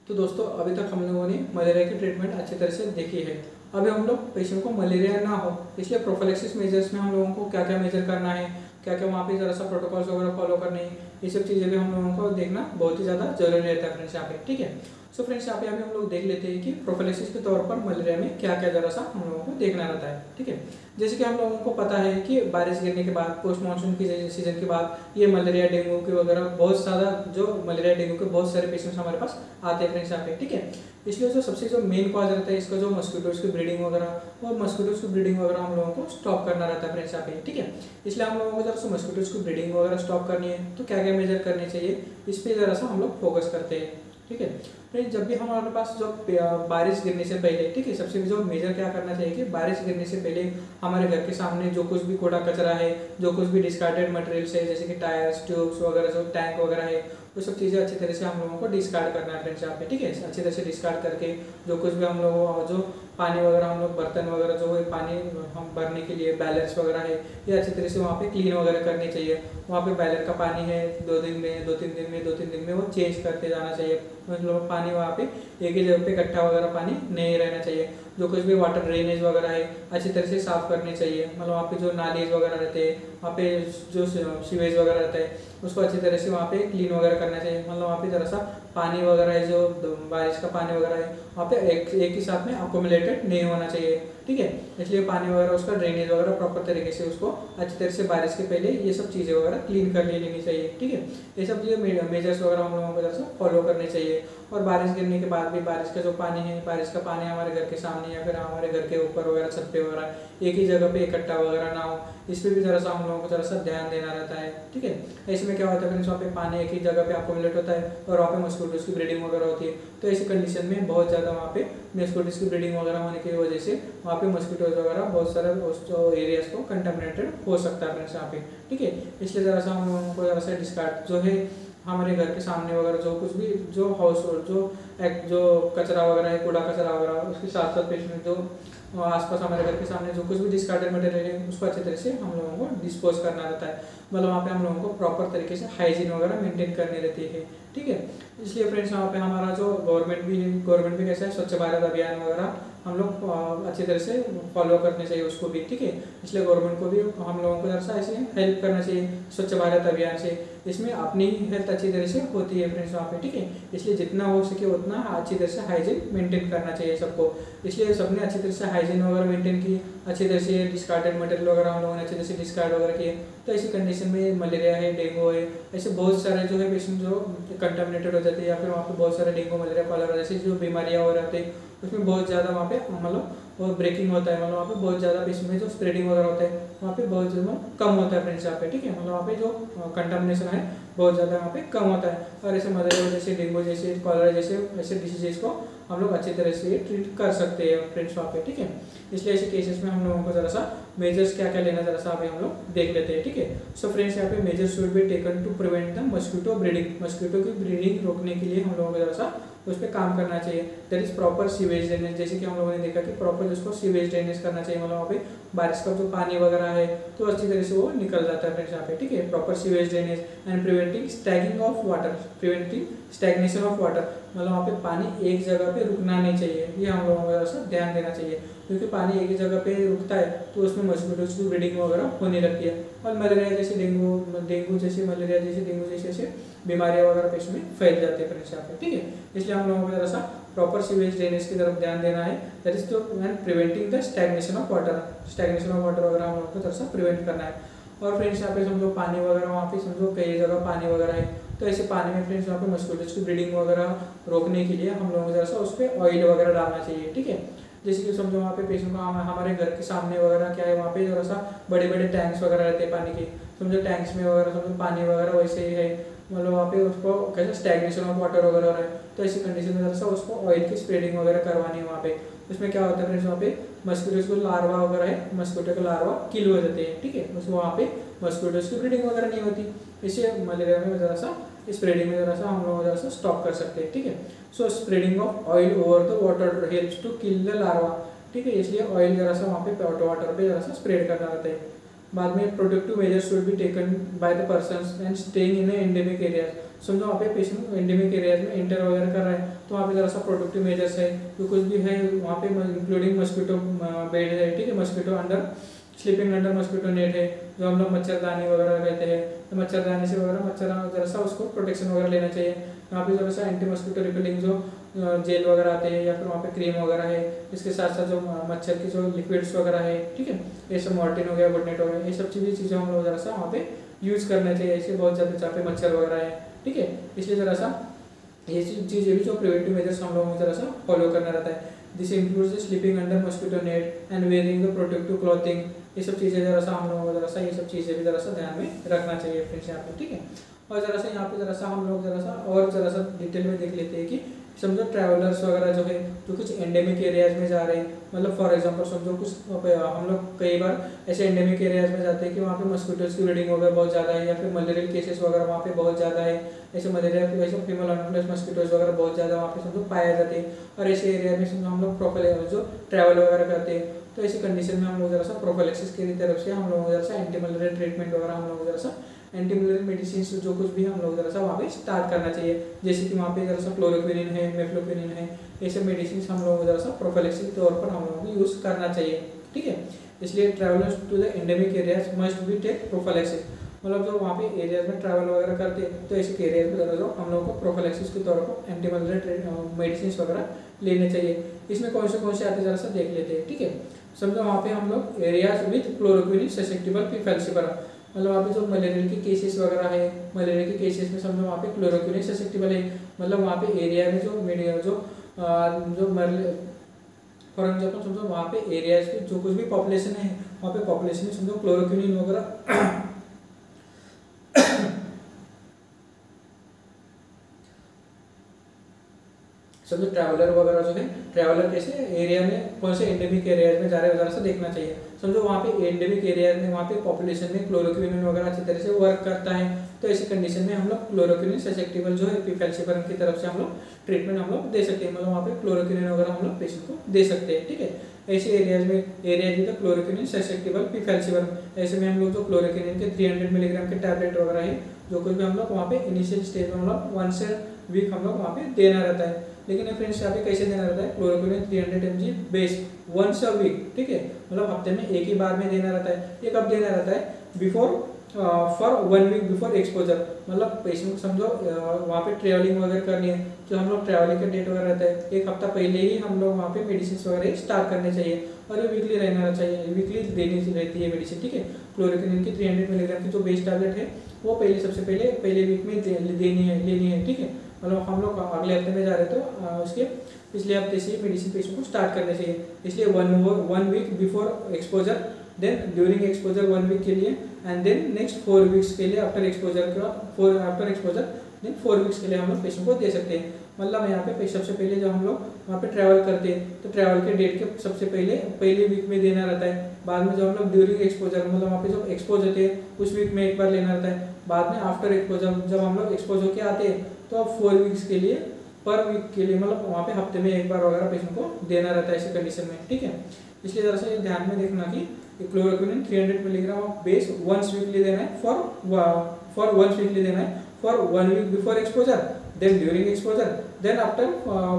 तो दोस्तों अभी तक हम लोगों ने मलेरिया की ट्रीटमेंट अच्छी तरह से देखी है। अभी हम लोग पेशेंट को मलेरिया ना हो इसलिए प्रोफिलैक्सिस मेजर्स में हम लोगों को क्या क्या मेजर करना है, क्या क्या वहाँ पे जरा सा प्रोटोकॉल्स वगैरह फॉलो करने हैं, ये सब चीज़ें भी हम लोगों को देखना बहुत ही ज़्यादा जरूरी रहता है फ्रेंड्स यहाँ पे। ठीक है, सो फ्रेंड्स यहाँ पे अभी हम लोग देख लेते हैं कि प्रोफिलैक्सिस के तौर पर मलेरिया में क्या क्या जरा सा हम लोगों को देखना रहता है। ठीक है, जैसे कि हम लोगों को पता है कि बारिश गिरने के बाद पोस्ट मानसून की सीजन के बाद ये मलेरिया डेंगू के वगैरह बहुत ज़्यादा जो मलेरिया डेंगू के बहुत सारे पेशेंट्स हमारे पास आते हैं फ्रेंड्स यहाँ पे। ठीक है, इसलिए जो सबसे जो मेन कॉज रहता है इसका जो मस्किटोज की ब्रीडिंग वगैरह और मस्किटोज की ब्रीडिंग वगैरह हम लोगों को स्टॉप करना रहता है फ्रेंड्स यहाँ पे। ठीक है, इसलिए हम लोगों को जरा सा मस्किटोज की ब्रीडिंग वगैरह स्टॉप करनी है तो क्या क्या मेजर करने चाहिए इस पर जरा सा हम लोग फोकस करते हैं। ठीक है फ्रेंड्स, जब भी हमारे पास जो बारिश गिरने से पहले, ठीक है, सबसे जो मेजर क्या करना चाहिए कि बारिश गिरने से पहले हमारे घर के सामने जो कुछ भी कूड़ा कचरा है, जो कुछ भी डिस्कार्डेड मटेरियल्स है जैसे कि टायर्स, ट्यूब्स वगैरह, जो टैंक वगैरह है, वो सब चीज़ें अच्छी तरह से हम लोगों को डिस्कार्ड करना है फ्रेंड्स यहाँ पे। ठीक है, अच्छी तरह से डिस्कार्ड करके जो कुछ भी हम लोगों जो पानी वगैरह हम लोग बर्तन वगैरह जो है पानी हम भरने के लिए बैलर्स वगैरह है ये अच्छी तरह से वहाँ पे क्लीन वगैरह करनी चाहिए। वहाँ पे बैलर का पानी है 2 दिन में 2-3 दिन में वो चेंज करते जाना चाहिए। मतलब पानी वहाँ पे एक ही जगह पे इकट्ठा वगैरह पानी नहीं रहना चाहिए। जो कुछ भी वाटर ड्रेनेज वगैरह है अच्छी तरह से साफ करनी चाहिए। मतलब वहाँ पे जो नालीज वगैरह रहते हैं, वहाँ पे जो सीवेज वगैरह रहता है उसको अच्छी तरह से वहाँ पे क्लीन वगैरह करना चाहिए। मतलब वहाँ पे जरा सा पानी वगैरह है जो बारिश का पानी वगैरह है वहाँ पे एक ही साथ में अकोमुलेटेड नहीं होना चाहिए। ठीक है, इसलिए पानी वगैरह उसका ड्रेनेज वगैरह प्रॉपर तरीके से उसको अच्छी तरह से बारिश के पहले ये सब चीज़ें वगैरह क्लीन कर लेनी चाहिए। ठीक है, ये सब चीज़ें मेजर्स वगैरह हम लोगों को जरा सा फॉलो करने चाहिए। और बारिश गिरने के बाद भी बारिश का जो पानी है, बारिश का पानी हमारे घर के सामने या फिर हमारे घर के ऊपर वगैरह छत पे वगैरह एक ही जगह पे इकट्ठा वगैरह ना हो, इस पर भी जरा सा हम लोगों को जरा सा ध्यान देना रहता है। ठीक है, इसमें क्या होता है फ्रेंड्स, वहाँ पे पानी एक ही जगह पे अकोमुलेट होता है और वहाँ पे मस्किटोज की ब्रीडिंग वगैरह होती है। तो ऐसी कंडीशन में बहुत ज़्यादा वहाँ पे मस्किटोज की ब्रीडिंग वगैरह होने की वजह से वहाँ पे मस्किटोज वगैरह बहुत सारे जो एरियाज को कंटामिनेटेड हो सकता है फ्रेंड्स यहाँ पे। ठीक है, इसलिए ज़रा सा हम लोगों को जरा सा डिस्कार्ड जो है हमारे घर के सामने वगैरह जो कुछ भी जो हाउस होल्ड जो कचरा वगैरह है, कूड़ा कचरा वगैरह, उसके साथ साथ पेशेंट जो आसपास हमारे घर के सामने जो कुछ भी डिस्कार्डेड मटेरियल है उसको अच्छे तरह से हम लोगों को डिस्पोज करना रहता है। मतलब वहाँ पे हम लोगों को प्रॉपर तरीके से हाइजीन वगैरह मेंटेन करनी रहती है। ठीक है, इसलिए फ्रेंड्स यहाँ पे हमारा जो गवर्नमेंट भी कैसा है, स्वच्छ भारत अभियान वगैरह हम लोग अच्छी तरह से फॉलो करने चाहिए उसको भी। ठीक है, इसलिए गवर्नमेंट को भी हम लोगों को जरा ऐसे हेल्प करना चाहिए स्वच्छ भारत अभियान से। इसमें अपनी हेल्थ अच्छी तरह से होती है फ्रेंड्स वहाँ पे। ठीक है, इसलिए जितना हो सके उतना अच्छी तरह से हाइजीन मेंटेन करना चाहिए सबको। इसलिए सबने अच्छी तरह से हाइजीन वगैरह मेंटेन की, अच्छी तरह से डिस्कार्डेड मटेरियल वगैरह हम लोगों ने अच्छी तरह से डिस्कार्ड वगैरह किए। तो ऐसी कंडीशन में मलेरिया है, डेंगू है, ऐसे बहुत सारे जो है पेशेंट जो कंटामिनेटेड हो जाते हैं या फिर वहाँ पे बहुत सारे डेंगू, मलेरिया, कॉलरा जैसी जो बीमारियाँ हो जाती है उसमें बहुत ज़्यादा वहाँ पे मतलब और ब्रेकिंग होता है। मतलब वहाँ पे बहुत ज़्यादा पेशेंट में जो स्प्रेडिंग वगैरह होता है वहाँ पे बहुत ज़्यादा कम होता है फ्रेंड्स यहाँ पे। ठीक है, मतलब वहाँ पे जो कंटामिनेशन है बहुत ज़्यादा वहाँ पे कम होता है। और ऐसे मलेरिया जैसे, डेंगू जैसे, कॉलरा जैसे ऐसे डिसीजेज को हम लोग अच्छी तरह से ट्रीट कर सकते हैं फ्रेंड्स वहाँ पे। ठीक है, इसलिए ऐसे केसेस में हम लोगों को जरा सा मेजर्स क्या क्या लेना जरा सा अभी हम लोग देख लेते हैं। ठीक है, सो फ्रेंड्स यहाँ पे measures should be taken to prevent the mosquito breeding. Mosquito की ब्रीडिंग रोकने के लिए हम लोगों को जरा सा उस पर काम करना चाहिए। That is proper sewage drainage. जैसे कि हम लोगों ने देखा कि प्रॉपर जिसको सीवेज ड्रेनेज करना चाहिए। मतलब वहाँ पे बारिश का जो पानी वगैरह है तो अच्छी तरह से वो निकल जाता है फ्रेंड्स यहाँ पे। ठीक है, proper sewage drainage and preventing staging of water, preventing stagnation of water. मतलब वहाँ पे पानी एक जगह पे रुकना नहीं चाहिए, ये हम लोगों को जरा सा ध्यान देना चाहिए। क्योंकि पानी एक ही जगह पे रुकता है तो उसमें मस्किटोज की ब्रीडिंग वगैरह होने लगती है और मलेरिया जैसे, डेंगू जैसे, मलेरिया जैसे, डेंगू जैसे बीमारियाँ वगैरह पेशेंट में फैल जाती है फ्रेंड्स यहाँ पे। ठीक है, इसलिए हम लोगों को जरा सा प्रॉपर सीवेज ड्रेनेज की तरफ ध्यान देना है। That is to end preventing the stagnation of water. Stagnation of water वगैरह हम लोगों को जरा सा प्रिवेंट करना है। और फ्रेंड्स यहाँ पे समझो पानी वगैरह वहाँ पे समझो कई जगह पानी वगैरह है तो ऐसे पानी में फ्रेंड्स वहाँ पे मस्किटोज की ब्रीडिंग वगैरह रोकने के लिए हम लोगों को जरा सा उस पर ऑयल वगैरह डालना चाहिए। ठीक है, जैसे कि समझो वहाँ पे पेशेंट को हमारे घर के सामने वगैरह क्या है वहाँ पे जरा सा बड़े बड़े टैंक्स वगैरह रहते हैं पानी के। समझो टैंक्स में वगैरह समझो पानी वगैरह वैसे ही है, मतलब वहाँ पे उसको कैसे स्टैग्नेशन ऑफ वाटर वगैरह हो रहा है तो ऐसी कंडीशन में जरा सा उसको ऑयल की स्प्रेडिंग वगैरह करवानी है वहाँ पे। उसमें क्या होता है फ्रेंड्स, वहाँ पे मस्किटोज को लार्वा वगैरह है, मस्किटो के लार्वा किल हो जाते हैं। ठीक है, उसमें वहाँ पे मस्किटोज की ब्रीडिंग वगैरह नहीं होती, इसलिए मलेरिया में जरा सा स्प्रेडिंग में जरा सा हम लोग जरा सा स्टॉप कर सकते हैं। ठीक है, so spreading of oil over the water helps to kill the larva. ठीक है, इसलिए ऑयल जरा सा वहाँ पे वाटर पे जरा सा स्प्रेड करना रहता है। बाद में protective measures should be taken by the persons and staying in endemic areas. समझो वहाँ पे पेशेंट एंडेमिक एरियाज में इंटर वगैरह कर रहा है तो वहाँ पे जरा सा प्रोटेक्टिव मेजर्स है, जो कुछ भी है वहाँ पे इंक्लूडिंग मस्कीटो बेड है, ठीक है, mosquito under sleeping under mosquito net है, जो हम लोग मच्छरदानी वगैरह कहते हैं, तो मच्छरदानी से वगैरह मच्छर जरा सा उसको प्रोटेक्शन वगैरह लेना चाहिए। यहाँ पे जरा सा एंटी मस्कीटो रिपेलिंग जो जेल वगैरह आते हैं या फिर वहाँ पे क्रीम वगैरह है, इसके साथ साथ जो मच्छर की जो लिक्विड्स वगैरह है, ठीक है, ये सब मॉर्टिन हो गया, गुड नाइट हो गया, ये सब चीज़ें हम लोग जरा सा वहाँ पे यूज़ करना चाहिए। ऐसे बहुत ज़्यादा जहाँ पे मच्छर वगैरह है, ठीक है, इसलिए जरा सा ये चीज़ें भी जो प्रिवेंटिव मेजर्स हम लोगों को जरा सा फॉलो करना रहता है। This includes sleeping under mosquito net and wearing the protective clothing. ये सब चीज़ें जरा सा हम लोगों को जरा सा ये सब चीज़ें भी जरा सा ध्यान में रखना चाहिए फ्रेंड्स यहाँ पे, ठीक है। और जरा सा यहाँ पे जरा सा हम लोग जरा सा और जरा सा डिटेल में देख लेते हैं कि समझो ट्रैवलर्स वगैरह जो है जो कुछ एंडेमिक एरियाज में जा रहे हैं, मतलब फॉर एग्जांपल समझो कुछ हम लोग कई बार ऐसे एंडेमिक एरियाज में जाते हैं कि वहाँ पे मस्कीटोज की ब्रीडिंग वगैरह बहुत ज़्यादा है या फिर मलेरियल केसेस वगैरह वहाँ पे बहुत ज़्यादा है, ऐसे मलेरिया वैसे फीमेल अनोफिलस मस्कीटोज वगैरह बहुत ज़्यादा वहाँ पे समझो पाए जाते हैं। और ऐसे एरिया में समझो हम लोग प्रोफाइल जो ट्रैवल वगैरह करते हैं तो ऐसी कंडीशन में हम लोग जरा सा प्रोफाइलेक्सिस की तरफ से हम लोग जरा सा एंटी मलेरिया ट्रीटमेंट वगैरह हम लोग जरा सा एंटी मलेरियल मेडिसिन जो कुछ भी हम लोग जरा सा वहाँ पे स्टार्ट करना चाहिए, जैसे कि वहाँ पे जरा सा क्लोरोक्विनिन है, मेफ्लोक्विनिन है, ये सब मेडिसिन हम लोग जरा सा प्रोफाइलेक्सिस के तौर पर हम लोगों को यूज़ करना चाहिए, ठीक है। इसलिए travellers to the endemic areas must be take prophylaxis, मतलब जो वहाँ पे एरियाज में ट्रैवल वगैरह करते हैं तो ऐसे एरियाज में जरा हम लोगों को प्रोफाइलेक्सिस के तौर पर एंटी मलेरिया मेडिसिन वगैरह लेने चाहिए। इसमें कौन से आते जरा सा देख लेते हैं, ठीक है। समझो वहाँ पे हम लोग एरियाज विथ क्लोरोक्विनिन ससेप्टिबल फैल्सिफरम, मतलब वहाँ पे जो मलेरिया के केसेस वगैरह है, मलेरिया के केसेस में समझो वहाँ पे क्लोरोक्विनिन ससेप्टिबल है, मतलब वहाँ पे एरिया में जो मीडिया जो फॉर एग्जाम्पल समझो वहाँ पे एरियाज पे जो कुछ भी पॉपुलेशन है वहाँ पे पॉपुलेशन में समझो क्लोरोक्विनिन वगैरह समझो ट्रैवलर वगैरह जो है ट्रैवलर कैसे एरिया में कौन से एंडेमिक एरियाज में जा रहे हैं वगैरह से देखना चाहिए। समझो वहाँ पे एंडेमिक एरियाज में वहाँ पे पॉपुलेशन में क्लोरोक्विनिन वगैरह अच्छी तरह से वर्क करता है तो ऐसी कंडीशन में हम लोग क्लोरोक्विनिन ससेप्टिबल जो है फैल्सिफरम की तरफ से हम लोग ट्रीटमेंट हम लोग दे सकते हैं, मतलब वहाँ पे क्लोरोक्विनिन वगैरह हम लोग पेशेंट को दे सकते हैं, ठीक है। ऐसे एरियाज में एरियाज विद क्लोरोक्विनिन ससेप्टिबल फैल्सिफरम, ऐसे में हम लोग जो क्लोरोक्विनिन के 300 मिलीग्राम के टैबलेट वगैरह है जो कुछ भी हम लोग वहाँ पे इनिशियल स्टेज में हम लोग 1 वीक हम लोग वहाँ पे देना रहता है। लेकिन फ्रेंड्स यहाँ पे कैसे देना रहता है, क्लोरोक्विनिन 300 mg बेस 1 वीक, ठीक है, मतलब हफ्ते में एक ही बार में देना रहता है। ये कब देना रहता है, before for 1 week before exposure, मतलब पेशेंट को समझो वहाँ पे ट्रैवलिंग वगैरह करनी है तो हम लोग ट्रैवलिंग का डेट वगैरह रहता है एक हफ्ता पहले ही हम लोग वहाँ पे मेडिसिन वगैरह स्टार्ट करने चाहिए और ये वीकली रहना चाहिए, वीकली देनी रहती है मेडिसिन, ठीक है। क्लोरोक्विनिन की 300 मिलीग्राम की जो बेस टैबलेट है वो पहले वीक में लेनी है, ठीक है, मतलब हम लोग अगले हफ्ते में जा रहे तो उसके पिछले हफ्ते से मेडिसिन पेशेंट को स्टार्ट करने चाहिए। इसलिए 1 week before exposure, then during exposure 1 week के लिए एंड देन नेक्स्ट 4 वीक्स के लिए आफ्टर एक्सपोजर के बाद आफ्टर एक्सपोजर देन 4 वीक्स के लिए हम लोग पेशेंट को दे सकते हैं। मतलब यहाँ पे सबसे पहले जब हम लोग वहाँ पे ट्रैवल करते हैं तो ट्रैवल के डेट के सबसे पहले वीक में देना रहता है, बाद में जब हम लोग ड्यूरिंग एक्सपोजर मतलब वहाँ पे जब एक्सपोज होते हैं उस वीक में एक बार लेना रहता है, बाद में आफ्टर एक्सपोजर जब हम लोग एक्सपोज होके आते हैं तो अब 4 वीक्स के लिए पर वीक के लिए मतलब वहाँ पे हफ्ते में एक बार वगैरह पेशेंट को देना रहता है ऐसी कंडीशन में, ठीक है। इसलिए जरा सा ये ध्यान में देखना कि chloroquine 300 milligram of base 1 weekly देना है फॉर 1 वीकली देना है for 1 week before exposure, then during exposure, then after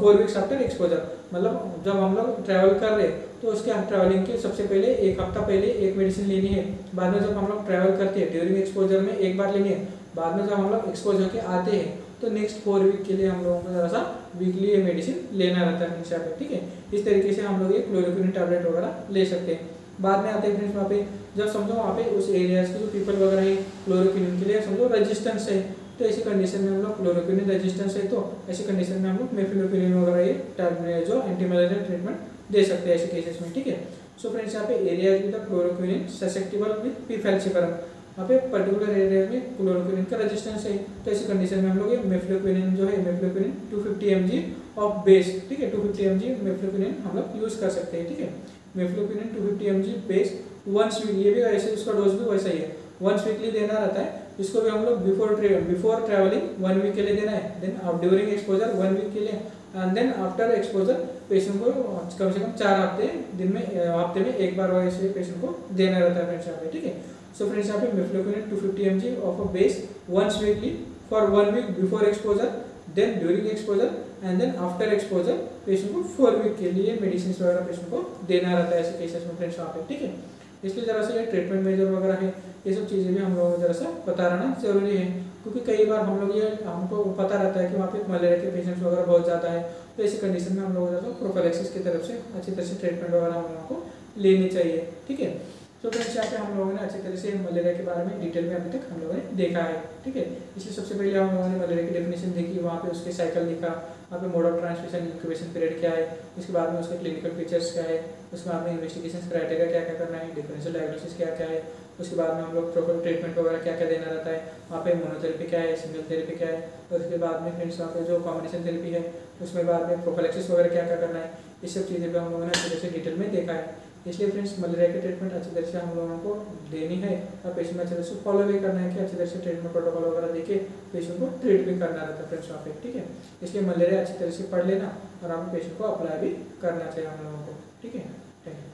4 weeks after exposure, मतलब जब हम लोग ट्रैवल कर रहे तो उसके ट्रैवलिंग के सबसे पहले एक हफ्ता पहले एक मेडिसिन लेनी है, बाद में जब हम लोग ट्रैवल करते हैं ड्यूरिंग एक्सपोजर में एक बार लेनी है, बाद में जब हम लोग एक्सपोज होकर आते हैं तो नेक्स्ट 4 वीक के लिए हम लोगों को जरा सा वीकली ये मेडिसिन लेना रहता है फ्रेंड्स यहाँ पे, ठीक है। इस तरीके से हम लोग ये क्लोरोक्विनिन टैबलेट वगैरह ले सकते हैं। बाद में आते हैं फ्रेंड्स वहाँ पे जब समझो वहाँ पे उस एरियाज के जो पीपल वगैरह है क्लोरोक्विनिन के लिए समझो रेजिस्टेंस है तो ऐसी कंडीशन में हम लोग क्लोरोक्विनिन रेजिस्टेंस है तो ऐसी कंडीशन में हम लोग मेफ्लोक्विनिन वगैरह ये जो एंटी मलेरिया ट्रीटमेंट दे सकते हैं ऐसे केसेस में, ठीक है। सो फ्रेंड्स यहाँ पे एरियाज विद क्लोरोक्विनिन ससेप्टिबल विद फैल्सिफरम, वहाँ पे पर्टिकुलर एरिया में क्लोरोक्विनिन का रेजिस्टेंस है तो ऐसी कंडीशन में हम लोग ये मेफ्लोक्विनिन जो है मेफ्लोक्विनिन 250 mg ऑफ बेस, ठीक है, 250 mg मेफ्लोक्विनिन हम लोग यूज कर सकते हैं, ठीक है। मेफ्लोक्विनिन 250 mg बेस 1 वीक, ये भी ऐसे उसका डोज भी वैसा ही है 1 वीकली देना रहता है। इसको भी हम लोग बिफोर ट्रैवलिंग 1 वीक के लिए देना है, देन ड्यूरिंग एक्सपोजर 1 वीक के लिए and then after exposure patient को कम से कम 4 हफ्ते दिन में हफ्ते में एक बार वैसे पेशेंट को देना रहता है फ्रेंड्स यहाँ पे, ठीक है। सो फ्रेंड्स यहाँ पे mefloquine 250 mg of a base once weekly for 1 week before exposure, then during exposure and then after exposure patient को 4 वीक के लिए मेडिसिन वगैरह पेशेंट को देना रहता है ऐसे केसेस में फ्रेंड्स यहाँ पे, ठीक है। इसलिए जरा सा ये ट्रीटमेंट मेजर वगैरह है, ये सब चीज़ें भी हम लोगों को जरा सा पता रहना जरूरी है, क्योंकि कई बार हम लोग ये हमको पता रहता है कि वहाँ पे मलेरिया के पेशेंट्स वगैरह बहुत ज़्यादा है, तो ऐसी कंडीशन में हम लोग जरा प्रोफिलैक्सिस की तरफ से अच्छी तरह से ट्रीटमेंट वगैरह हम लोगों को लेनी चाहिए, ठीक है। तो फ्रेंड्स यहाँ पे हम लोगों ने अच्छी तरह से मलेरिया के बारे में डिटेल में अभी तक हम लोगों ने देखा है, ठीक है। इसलिए सबसे पहले हम लोगों ने मलेरिया की डेफिनेशन देखी, वहाँ पे उसके साइकिल दिखा, वहाँ पे mode of transmission, incubation period क्या है, उसके बाद में उसके क्लिनिकल फीचर्स क्या है, उसके बाद में इन्वेस्टिगेशन क्राइटेरिया क्या क्या करना है, डिफरेंशियल डायग्नोसिस क्या क्या है, उसके बाद में हम लोग प्रॉपर ट्रीटमेंट वगैरह क्या क्या देना रहता है, वहाँ पे मोनोथेरेपी क्या है, सिंगल थेरेपी क्या है, और उसके बाद में फ्रेंड्स वहाँ पे जो कॉम्बिनेशन थेरेपी है उसमें बाद में प्रोफिलैक्सिस वगैरह क्या क्या करना है, इस सब चीज़ें पे हम लोगों ने अच्छी तरह से डिटेल में देखा है। इसलिए फ्रेंड्स मलेरिया की ट्रीटमेंट अच्छी तरह से हम लोगों को देनी है और पेशेंट में अच्छी तरह से फॉलो भी करना है कि अच्छी तरह से ट्रीटमेंट प्रोटोकॉल वगैरह देके पेशेंट को ट्रीट भी करना रहता है फ्रेंड्स वहाँ पे, ठीक है। इसलिए मलेरिया अच्छी तरह से पढ़ लेना और हम पेशेंट को अप्लाई भी करना चाहिए हम लोगों को, ठीक है। Thank you.